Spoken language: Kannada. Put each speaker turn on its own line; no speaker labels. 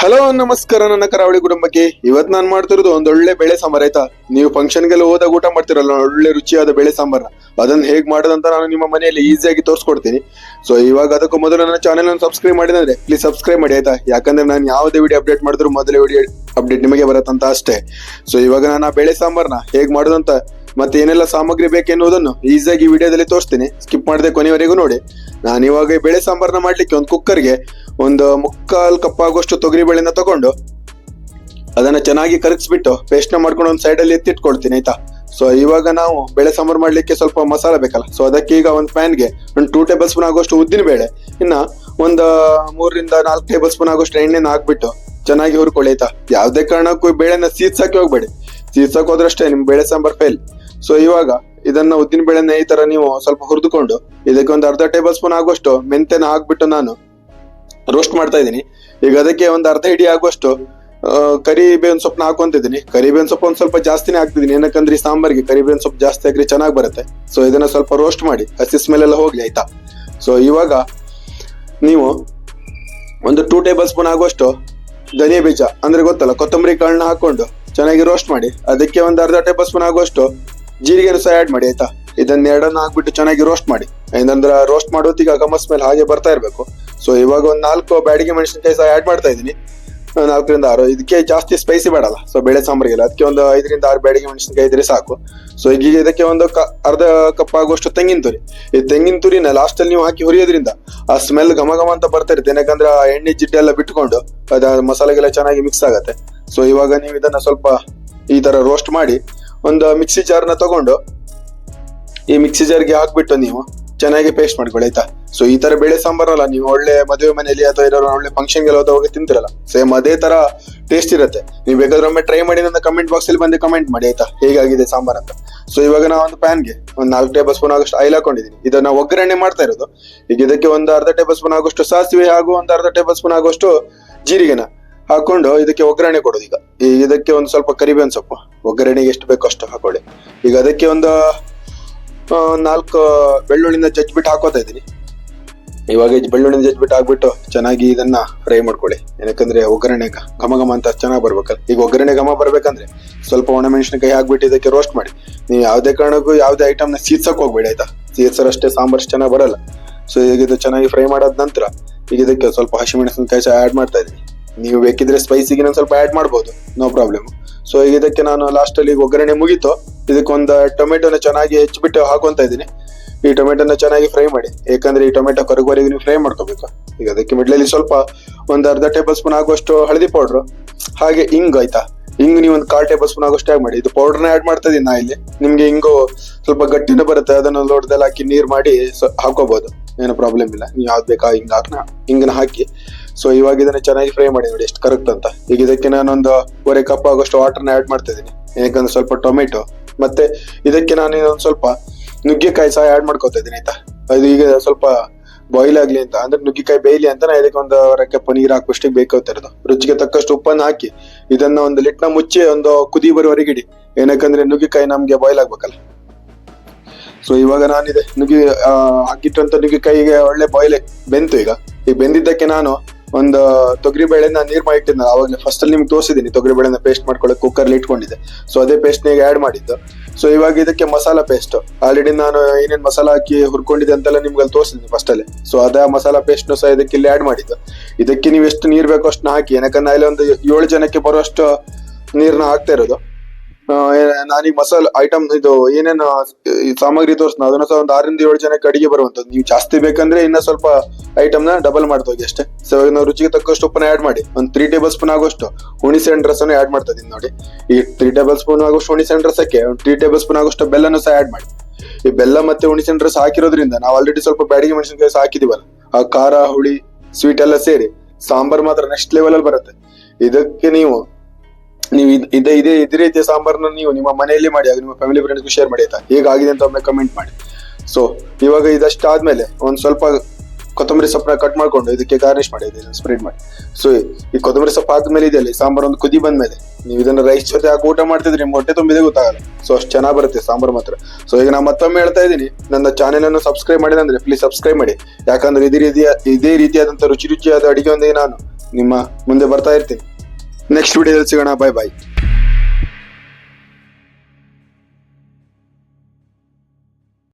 ಹಲೋ ನಮಸ್ಕಾರ ನನ್ನ ಕರಾವಳಿ ಕುಟುಂಬಕ್ಕೆ. ಇವತ್ ನಾನ್ ಮಾಡ್ತಿರೋದು ಒಂದೊಳ್ಳೆ ಬೇಳೆ ಸಾಂಬಾರ್. ಆಯ್ತಾ, ನೀವು ಫಂಕ್ಷನ್ ಗೆಲ್ಲ ಹೋದಾಗ ಊಟ ಮಾಡ್ತಿರಲ್ಲ ಒಳ್ಳೆ ರುಚಿಯಾದ ಬೇಳೆ ಸಾಂಬಾರ್, ಅದನ್ನ ಹೇಗ್ ಮಾಡೋದಂತ ನಾನು ನಿಮ್ಮ ಮನೆಯಲ್ಲಿ ಈಸಿಯಾಗಿ ತೋರಿಸ್ಕೊಡ್ತೀನಿ. ಸೊ ಇವಾಗ ಅದಕ್ಕೂ ಮೊದಲು ನನ್ನ ಚಾನೆಲ್ ಅನ್ನು ಸಬ್ಸ್ಕ್ರೈಬ್ ಮಾಡಿದ್ರೆ ಪ್ಲೀಸ್ ಸಬ್ಸ್ಕ್ರೈಬ್ ಮಾಡಿ ಆಯ್ತಾ, ಯಾಕಂದ್ರೆ ನಾನು ಯಾವುದೇ ವಿಡಿಯೋ ಅಪ್ಡೇಟ್ ಮಾಡಿದ್ರು ಮೊದಲೇ ವಿಡಿಯೋ ಅಪ್ಡೇಟ್ ನಿಮಗೆ ಬರತ್ತಂತ ಅಷ್ಟೇ. ಸೊ ಇವಾಗ ನಾನು ಆ ಬೇಳೆ ಸಾಂಬಾರ್ನ ಹೇಗ್ ಮಾಡೋದಂತ ಮತ್ತೆ ಏನೆಲ್ಲ ಸಾಮಗ್ರಿ ಬೇಕೆನ್ನುವುದನ್ನು ಈಸಿಯಾಗಿ ವಿಡಿಯೋದಲ್ಲಿ ತೋರಿಸ್ತೀನಿ. ಸ್ಕಿಪ್ ಮಾಡದೆ ಕೊನೆಯವರೆಗೂ ನೋಡಿ. ನಾನು ಇವಾಗ ಈ ಬೇಳೆ ಸಾಂಬಾರ್ನ ಮಾಡ್ಲಿಕ್ಕೆ ಒಂದು ಕುಕ್ಕರ್ಗೆ ಒಂದು 3/4 ಕಪ್ ಆಗುವಷ್ಟು ತೊಗರಿ ಬೇಳೆನ ತಗೊಂಡು ಅದನ್ನ ಚೆನ್ನಾಗಿ ಕರಗಿಸ್ಬಿಟ್ಟು ಪೇಸ್ಟ್ ನ ಮಾಡ್ಕೊಂಡು ಒಂದು ಸೈಡ್ ಅಲ್ಲಿ ಎತ್ತಿಟ್ಕೊಳ್ತೀನಿ ಆಯ್ತಾ. ಸೊ ಇವಾಗ ನಾವು ಬೇಳೆ ಸಾಂಬಾರ್ ಮಾಡ್ಲಿಕ್ಕೆ ಸ್ವಲ್ಪ ಮಸಾಲೆ ಬೇಕಲ್ಲ. ಸೊ ಅದಕ್ಕೆ ಈಗ ಒಂದು ಪ್ಯಾನ್ಗೆ ಒಂದು 2 ಟೇಬಲ್ ಸ್ಪೂನ್ ಆಗುವಷ್ಟು ಉದ್ದಿನ ಬೇಳೆ, ಇನ್ನ ಒಂದು 3 ರಿಂದ 4 ಟೇಬಲ್ ಸ್ಪೂನ್ ಆಗುವಷ್ಟು ಎಣ್ಣೆನ ಹಾಕ್ಬಿಟ್ಟು ಚೆನ್ನಾಗಿ ಹುರ್ಕೊಳ್ಳಿ ಆಯ್ತಾ. ಯಾವ್ದೇ ಕಾರಣಕ್ಕೂ ಬೇಳೆನ ಸೀದ್ಸಾಕಿ ಹೋಗ್ಬೇಡಿ, ಸೀದ್ಸಾಕ್ ಹೋದ್ರಷ್ಟೇ ನಿಮ್ ಬೇಳೆ ಸಾಂಬಾರ್ ಫೇಲ್. ಸೊ ಇವಾಗ ಇದನ್ನ ಉದ್ದಿನ ಬೇಳೆನ ಈ ತರ ನೀವು ಸ್ವಲ್ಪ ಹುರಿದುಕೊಂಡು ಇದಕ್ಕೆ ಒಂದು ಅರ್ಧ ಟೇಬಲ್ ಸ್ಪೂನ್ ಆಗುವಷ್ಟು ಮೆಂತೆನ ಹಾಕ್ಬಿಟ್ಟು ನಾನು ರೋಸ್ಟ್ ಮಾಡ್ತಾ ಇದ್ದೀನಿ. ಈಗ ಅದಕ್ಕೆ ಒಂದು ಅರ್ಧ ಹಿಡಿ ಆಗುವಷ್ಟು ಕರಿಬೇವಿನ ಸೊಪ್ಪನ್ನ ಹಾಕೊಂತಿದ್ದೀನಿ. ಕರಿಬೇವಿನ ಸೊಪ್ಪು ಒಂದ್ ಸ್ವಲ್ಪ ಜಾಸ್ತಿನೇ ಹಾಕ್ತಿದ್ದೀನಿ, ಏನಕ್ಕಂದ್ರೆ ಈ ಸಾಂಬಾರ್ಗೆ ಕರಿಬೇವಿನ ಸೊಪ್ಪು ಜಾಸ್ತಿ ಹಾಕ್ರಿ ಚೆನ್ನಾಗಿ ಬರುತ್ತೆ. ಸೊ ಇದನ್ನ ಸ್ವಲ್ಪ ರೋಸ್ಟ್ ಮಾಡಿ ಹಸಿ ಸ್ಮೆಲ್ ಎಲ್ಲ ಹೋಗ್ಲಿ ಆಯ್ತಾ. ಸೊ ಇವಾಗ ನೀವು ಒಂದು 2 ಟೇಬಲ್ ಸ್ಪೂನ್ ಆಗುವಷ್ಟು ಧನಿಯಾ ಬೀಜ ಅಂದ್ರೆ ಗೊತ್ತಲ್ಲ ಕೊತ್ತಂಬರಿ ಕಾಳನ್ನ ಹಾಕೊಂಡು ಚೆನ್ನಾಗಿ ರೋಸ್ಟ್ ಮಾಡಿ ಅದಕ್ಕೆ ಒಂದು ಅರ್ಧ ಟೇಬಲ್ ಸ್ಪೂನ್ ಆಗುವಷ್ಟು ಜೀರಿಗೆನೂ ಸಹ ಆಡ್ ಮಾಡಿ ಆಯ್ತಾ. ಇದನ್ನ ಎರಡನ್ನ ಹಾಕ್ಬಿಟ್ಟು ಚೆನ್ನಾಗಿ ರೋಸ್ಟ್ ಮಾಡಿ, ಏನಂದ್ರೆ ರೋಸ್ಟ್ ಮಾಡೋತ್ತಿಗೆ ಗಮ ಸ್ಮೆಲ್ ಹಾಗೆ ಬರ್ತಾ ಇರ್ಬೇಕು. ಸೊ ಇವಾಗ ಒಂದು 4 ಬ್ಯಾಡಿಗೆ ಮೆಣಸಿನಕಾಯಿ ಸಹ ಆಡ್ ಮಾಡ್ತಾ ಇದ್ದೀನಿ, 4 ರಿಂದ 6. ಇದಕ್ಕೆ ಜಾಸ್ತಿ ಸ್ಪೈಸಿ ಬೇಡಲ್ಲ ಸೊ ಬೇಳೆ ಸಾಂಬಾರಿಗೆಲ್ಲ, ಅದಕ್ಕೆ ಒಂದು 5 ರಿಂದ 6 ಬ್ಯಾಡಿಗೆ ಮೆಣಸಿನಕಾಯಿ ಇದ್ರೆ ಸಾಕು. ಸೊ ಈಗ ಇದಕ್ಕೆ ಒಂದು ಅರ್ಧ ಕಪ್ ಆಗುವಷ್ಟು ತೆಂಗಿನ ತುರಿ. ಈ ತೆಂಗಿನ ತುರಿನ ಲಾಸ್ಟ್ ಅಲ್ಲಿ ನೀವು ಹಾಕಿ ಹುರಿಯೋದ್ರಿಂದ ಆ ಸ್ಮೆಲ್ ಘಮ ಘಮ ಅಂತ ಬರ್ತಾ ಇರುತ್ತೆ, ಏನಕ್ಕಂದ್ರೆ ಆ ಎಣ್ಣೆ ಜಿಡ್ಡೆ ಎಲ್ಲ ಬಿಟ್ಕೊಂಡು ಅದ ಮಸಾಲೆಗೆಲ್ಲ ಚೆನ್ನಾಗಿ ಮಿಕ್ಸ್ ಆಗತ್ತೆ. ಸೊ ಇವಾಗ ನೀವು ಇದನ್ನ ಸ್ವಲ್ಪ ಈ ತರ ರೋಸ್ಟ್ ಮಾಡಿ ಒಂದು ಮಿಕ್ಸಿ ಜಾರ್ನ ತಗೊಂಡು ಈ ಮಿಕ್ಸಿ ಜಾರ್ಗೆ ಹಾಕ್ಬಿಟ್ಟು ನೀವು ಚೆನ್ನಾಗಿ ಪೇಸ್ಟ್ ಮಾಡ್ಕೊಳ್ಳಿ ಆಯ್ತಾ. ಸೊ ಈ ತರ ಬೇಳೆ ಸಾಂಬಾರಲ್ಲ ನೀವು ಒಳ್ಳೆ ಮದುವೆ ಮನೆಯಲ್ಲಿ ಅಥವಾ ಇರೋ ಒಳ್ಳೆ ಫಂಕ್ಷನ್ಗೆ ಹೋಗಿ ತಿಂತಿರಲ್ಲ, ಸೇಮ್ ಅದೇ ತರ ಟೇಸ್ಟ್ ಇರುತ್ತೆ. ನೀವು ಬೇಕಾದ್ರೆ ಒಮ್ಮೆ ಟ್ರೈ ಮಾಡಿ ನನ್ನ ಕಮೆಂಟ್ ಬಾಕ್ಸ್ ಅಲ್ಲಿ ಬಂದು ಕಮೆಂಟ್ ಮಾಡಿ ಆಯ್ತಾ ಹೇಗಾಗಿದೆ ಸಾಂಬಾರ್ ಅಂತ. ಸೊ ಇವಾಗ ನಾವು ಒಂದು ಪ್ಯಾನ್ಗೆ ಒಂದು 4 ಟೇಬಲ್ ಸ್ಪೂನ್ ಆಗುವಷ್ಟು ಆಯಿಲ್ ಹಾಕೊಂಡಿದ್ದೀನಿ. ಇದನ್ನ ಒಗ್ಗರಣೆ ಮಾಡ್ತಾ ಇರೋದು. ಈಗ ಇದಕ್ಕೆ ಒಂದು ಅರ್ಧ ಟೇಬಲ್ ಸ್ಪೂನ್ ಆಗುವಷ್ಟು ಸಾಸಿವೆ ಹಾಗೂ ಒಂದು ಅರ್ಧ ಟೇಬಲ್ ಸ್ಪೂನ್ ಆಗುವಷ್ಟು ಜೀರಿಗೆನ ಹಾಕೊಂಡು ಇದಕ್ಕೆ ಒಗ್ಗರಣೆ ಕೊಡೋದು. ಈಗ ಇದಕ್ಕೆ ಒಂದು ಸ್ವಲ್ಪ ಕರಿಬೇವಿನ ಸೊಪ್ಪು ಒಗ್ಗರಣೆಗೆ ಎಷ್ಟು ಬೇಕೋ ಅಷ್ಟು ಹಾಕೊಳ್ಳಿ. ಈಗ ಅದಕ್ಕೆ ಒಂದು 4 ಬೆಳ್ಳುಳ್ಳಿನ ಜಜ್ಬಿಟ್ಟು ಹಾಕೋತಾ ಇದ್ದೀನಿ. ಇವಾಗ ಬೆಳ್ಳುಳ್ಳಿನ ಜಜ್ಬಿಟ್ಟು ಹಾಕ್ಬಿಟ್ಟು ಚೆನ್ನಾಗಿ ಇದನ್ನ ಫ್ರೈ ಮಾಡ್ಕೊಳ್ಳಿ, ಏನಕ್ಕಂದ್ರೆ ಒಗ್ಗರಣೆ ಘಮ ಘಮ ಅಂತ ಚೆನ್ನಾಗಿ ಬರ್ಬೇಕಲ್ಲ. ಈಗ ಒಗ್ಗರಣೆ ಘಮ ಬರ್ಬೇಕಂದ್ರೆ ಸ್ವಲ್ಪ ಒಣಮೆಣಸಿನಕಾಯಿ ಹಾಕ್ಬಿಟ್ಟು ಇದಕ್ಕೆ ರೋಸ್ಟ್ ಮಾಡಿ. ನೀವು ಯಾವುದೇ ಕಾರಣಕ್ಕೂ ಯಾವುದೇ ಐಟಮ್ನ ಸೀದ್ಸಕ್ ಹೋಗ್ಬೇಡಿ ಆಯ್ತಾ, ಸೀದ್ಸರಷ್ಟೇ ಸಾಂಬಾರ್ ಚೆನ್ನಾಗಿ ಬರಲ್ಲ. ಸೊ ಈಗ ಇದು ಚೆನ್ನಾಗಿ ಫ್ರೈ ಮಾಡಾದ ನಂತರ ಈಗ ಇದಕ್ಕೆ ಸ್ವಲ್ಪ ಹಸಿಮೆಣಸಿನಕಾಯಿ ಸಹ ಆಡ್ ಮಾಡ್ತಾ ಇದ್ದೀನಿ. ನೀವು ಬೇಕಿದ್ರೆ ಸ್ಪೈಸಿಗೆ ನಾನು ಸ್ವಲ್ಪ ಆಡ್ ಮಾಡ್ಬೋದು, ನೋ ಪ್ರಾಬ್ಲಮ್. ಸೊ ಈಗ ಇದಕ್ಕೆ ನಾನು ಲಾಸ್ಟ್ ಅಲ್ಲಿ ಒಗ್ಗರಣೆ ಮುಗೀತು, ಇದಕ್ಕೆ ಒಂದು ಟೊಮೆಟೊನ ಚೆನ್ನಾಗಿ ಹೆಚ್ಚಿಬಿಟ್ಟು ಹಾಕೊಂತ ಇದ್ದೀನಿ. ಈ ಟೊಮೆಟೊನ ಚೆನ್ನಾಗಿ ಫ್ರೈ ಮಾಡಿ, ಯಾಕಂದ್ರೆ ಈ ಟೊಮೆಟೊ ಕರಗುವರೆಗೆ ನೀವು ಫ್ರೈ ಮಾಡ್ಕೋಬೇಕು. ಈಗ ಅದಕ್ಕೆ ಮಿಡ್ಲಲ್ಲಿ ಸ್ವಲ್ಪ ಒಂದು ಅರ್ಧ ಟೇಬಲ್ ಸ್ಪೂನ್ ಆಗುವಷ್ಟು ಹಳದಿ ಪೌಡ್ರು ಹಾಗೆ ಹಿಂಗ್ ಆಯ್ತಾ. ಹಿಂಗ್ ನೀವು ಒಂದು 1/4 ಟೇಬಲ್ ಸ್ಪೂನ್ ಆಗುವಷ್ಟು ಆಡ್ ಮಾಡಿ. ಇದು ಪೌಡರ್ನ ಆಡ್ ಮಾಡ್ತಾ ಇದೀನಿ ನಾ ಇಲ್ಲಿ. ನಿಮ್ಗೆ ಹಿಂಗು ಸ್ವಲ್ಪ ಗಟ್ಟಿನ ಬರುತ್ತೆ, ಅದನ್ನ ಲೋಟದಲ್ಲಿ ಹಾಕಿ ನೀರ್ ಮಾಡಿ ಹಾಕೋಬಹುದು, ಏನು ಪ್ರಾಬ್ಲಮ್ ಇಲ್ಲ. ನೀವು ಯಾವ್ದು ಬೇಕಾ ಹಿಂಗನ್ನ ಹಾಕಿ. ಸೊ ಇವಾಗ ಇದನ್ನ ಚೆನ್ನಾಗಿ ಫ್ರೈ ಮಾಡಿ ನೋಡಿ ಎಷ್ಟು ಕರೆಕ್ಟ್ ಅಂತ. ಈಗ ಇದಕ್ಕೆ ನಾನೊಂದು 1/4 ಕಪ್ ಆಗುವಷ್ಟು ವಾಟರ್ನ ಆಡ್ ಮಾಡ್ತಾ ಇದ್ದೀನಿ, ಯಾಕಂದ್ರೆ ಸ್ವಲ್ಪ ಟೊಮೆಟೊ ಮತ್ತೆ ಇದಕ್ಕೆ ನಾನು ಇನ್ನೊಂದು ಸ್ವಲ್ಪ ನುಗ್ಗೆಕಾಯಿ ಸಹ ಆಡ್ ಮಾಡ್ಕೊತಾ ಇದ್ದೀನಿ ಆಯ್ತಾ. ಅದು ಈಗ ಸ್ವಲ್ಪ ಬಾಯ್ಲ್ ಆಗ್ಲಿ ಅಂತ, ಅಂದ್ರೆ ನುಗ್ಗೆಕಾಯಿ ಬೇಯ್ಲಿ ಅಂತ ನಾ ಇದಕ್ಕೆ ಒಂದು 1/2 ಕಪ್ ನೀರ್ ಹಾಕುವಷ್ಟಿಗೆ ಬೇಕಾಗ್ತಾ ಇರೋದು. ರುಚಿಗೆ ತಕ್ಕಷ್ಟು ಉಪ್ಪನ್ನು ಹಾಕಿ ಇದನ್ನ ಒಂದು ಲಿಟ್ನ ಮುಚ್ಚಿ ಒಂದು ಕುದಿ ಬರುವವರೆಗೆ ಇಡಿ, ಏನಕ್ಕಂದ್ರೆ ನುಗ್ಗೆಕಾಯಿ ನಮ್ಗೆ ಬಾಯ್ಲ್ ಆಗ್ಬೇಕಲ್ಲ. ಸೊ ಇವಾಗ ನಾನಿದೆ ಹಾಕಿಟ್ಟಂತ ನುಗ್ಗೆಕಾಯಿಗೆ ಒಳ್ಳೆ ಬಾಯ್ಲ್ ಬೆಂತು. ಈಗ ಬೆಂದಿದ್ದಕ್ಕೆ ನಾನು ಒಂದು ತೊಗರಿ ಬೇಳೆನ ನೀರ್ ಮಾಡಿ ಇಟ್ಟಿದ್ನಲ್ಲ, ಅವಾಗಲೇ ಫಸ್ಟ್ ಅಲ್ಲಿ ನಿಮ್ಗೆ ತೋರಿಸಿದ್ದೀನಿ ತೊಗರಿ ಬೇಳೆನ ಪೇಸ್ಟ್ ಮಾಡ್ಕೊಳ್ಳೋಕೆ ಕುಕ್ಕರ್ ಇಟ್ಕೊಂಡಿದ್ದೆ. ಸೊ ಅದೇ ಪೇಸ್ಟ್ ನ ಆಡ್ ಮಾಡಿದ್ದು. ಸೊ ಇವಾಗ ಇದಕ್ಕೆ ಮಸಾಲಾ ಪೇಸ್ಟ್ ಆಲ್ರೆಡಿ ನಾನು ಏನೇನ್ ಮಸಾಲಾ ಹಾಕಿ ಹುರ್ಕೊಂಡಿದ್ದೆ ಅಂತೆಲ್ಲ ನಿಮ್ಗೆ ಅಲ್ಲಿ ತೋರಿಸಿದ್ದೀನಿ ಫಸ್ಟ್ ಅಲ್ಲಿ. ಸೊ ಅದೇ ಮಸಾಲಾ ಪೇಸ್ಟ್ ಸಹ ಇದಕ್ಕೆ ಇಲ್ಲಿ ಆಡ್ ಮಾಡಿದ್ದು. ಇದಕ್ಕೆ ನೀವು ಎಷ್ಟು ನೀರ್ ಬೇಕೋ ಅಷ್ಟು ಹಾಕಿ, ಯಾಕಂದ್ರೆ ಅಲ್ಲಿ ಒಂದು 7 ಜನಕ್ಕೆ ಬರುವಷ್ಟು ನೀರ್ನ ಹಾಕ್ತಾ ಇರೋದು. ನಾನೀಗ ಮಸಾಲ ಐಟಮ್ ಇದು ಏನೇನು ಸಾಮಗ್ರಿ ತೋರಿಸ್ನ ಅದನ್ನ ಸಹ ಒಂದು 6 ರಿಂದ 7 ಜನಕ್ಕೆ ಅಡಿಗೆ ಬರುವಂತದ್ದು. ನೀವು ಜಾಸ್ತಿ ಬೇಕಂದ್ರೆ ಇನ್ನ ಸ್ವಲ್ಪ ಐಟಮ್ನ ಡಬಲ್ ಮಾಡ್ತಾ ಹೋಗಿ ಅಷ್ಟೇ. ಸೊ ನಾವು ರುಚಿಗೆ ತಕ್ಕಷ್ಟು ಉಪ್ಪನ್ನ ಆಡ್ ಮಾಡಿ ಒಂದು 3 ಟೇಬಲ್ ಸ್ಪೂನ್ ಆಗುವಷ್ಟು ಹುಣಸೆ ಹಣ್ಣು ರಸನ ಆಡ್ ಮಾಡ್ತಾ ಇದೀನಿ ನೋಡಿ. ಈ 3 ಟೇಬಲ್ ಸ್ಪೂನ್ ಆಗುವಷ್ಟು ಹುಣಸೆ ಹಣ್ಣು ರಸಕ್ಕೆ ಒಂದು 3 ಟೇಬಲ್ ಸ್ಪೂನ್ ಆಗುವಷ್ಟು ಬೆಲ್ಲನೂ ಸಹ ಆಡ್ ಮಾಡಿ. ಈ ಬೆಲ್ಲ ಮತ್ತೆ ಹುಣಸೆ ಹಣ್ಣು ರಸ ಹಾಕಿರೋದ್ರಿಂದ ನಾವು ಆಲ್ರೆಡಿ ಸ್ವಲ್ಪ ಬ್ಯಾಡಿಗೆ ಮೆಣಸಿನಕಾಯಿ ಸಹ ಹಾಕಿದೀವಲ್ಲ, ಆ ಖಾರ ಹುಳಿ ಸ್ವೀಟ್ ಎಲ್ಲ ಸೇರಿ ಸಾಂಬಾರ್ ಮಾತ್ರ ನೆಕ್ಸ್ಟ್ ಲೆವೆಲ್ ಅಲ್ಲಿ ಬರುತ್ತೆ. ಇದಕ್ಕೆ ನೀವು ಇದೇ ರೀತಿಯ ಸಾಂಬಾರ್ನ ನೀವು ನಿಮ್ಮ ಮನೆಯಲ್ಲಿ ಮಾಡಿ, ನಿಮ್ಮ ಫ್ಯಾಮಿಲಿ ಫ್ರೆಂಡ್ಸ್ಗೂ ಶೇರ್ ಮಾಡಿ ಆಯ್ತಾ, ಹೇಗಾಗಿದೆ ಅಂತ ಒಮ್ಮೆ ಕಮೆಂಟ್ ಮಾಡಿ. ಸೊ ಇವಾಗ ಇದಷ್ಟಾದ್ಮೇಲೆ ಒಂದ್ ಸ್ವಲ್ಪ ಕೊತ್ತಂಬರಿ ಸೊಪ್ಪನ್ನ ಕಟ್ ಮಾಡ್ಕೊಂಡು ಇದಕ್ಕೆ ಗಾರ್ನಿಶ್ ಮಾಡಿ ಇದನ್ನ ಸ್ಪ್ರೆಡ್ ಮಾಡಿ. ಸೊ ಈ ಕೊತ್ತಂಬರಿ ಸೊಪ್ಪು ಹಾಕಿದ್ಮೇಲೆ ಇದೆಯಲ್ಲ ಈ ಸಾಂಬಾರ್ ಒಂದು ಕುದಿ ಬಂದ್ಮೇಲೆ ನೀವು ಇದನ್ನ ರೈಸ್ ಜೊತೆ ಹಾಕಿ ಊಟ ಮಾಡ್ತಿದ್ರೆ ನಿಮ್ಗೆ ಹೊಟ್ಟೆ ತುಂಬಿದೆ ಗೊತ್ತಾಗಲ್ಲ. ಸೊ ಅಷ್ಟು ಚೆನ್ನಾಗಿ ಬರುತ್ತೆ ಸಾಂಬಾರ್ ಮಾತ್ರ. ಸೊ ಈಗ ನಾ ಮತ್ತೊಮ್ಮೆ ಹೇಳ್ತಾ ಇದ್ದೀನಿ, ನನ್ನ ಚಾನೆಲ್ ಅನ್ನು ಸಬ್ಸ್ಕ್ರೈಬ್ ಮಾಡಿಲ್ಲ ಅಂದ್ರೆ ಪ್ಲೀಸ್ ಸಬ್ಸ್ಕ್ರೈಬ್ ಮಾಡಿ. ಯಾಕಂದ್ರೆ ಇದೇ ರೀತಿಯಾದಂತ ರುಚಿಯಾದ ಅಡಿಗೆ ಒಂದಿಗೆ ನಾನು ನಿಮ್ಮ ಮುಂದೆ ಬರ್ತಾ ಇರ್ತೀನಿ. ನೆಕ್ಸ್ಟ್ ವಿಡಿಯೋದಲ್ಲಿ ಸಿಗೋಣ. ಬಾಯ್ ಬಾಯ್.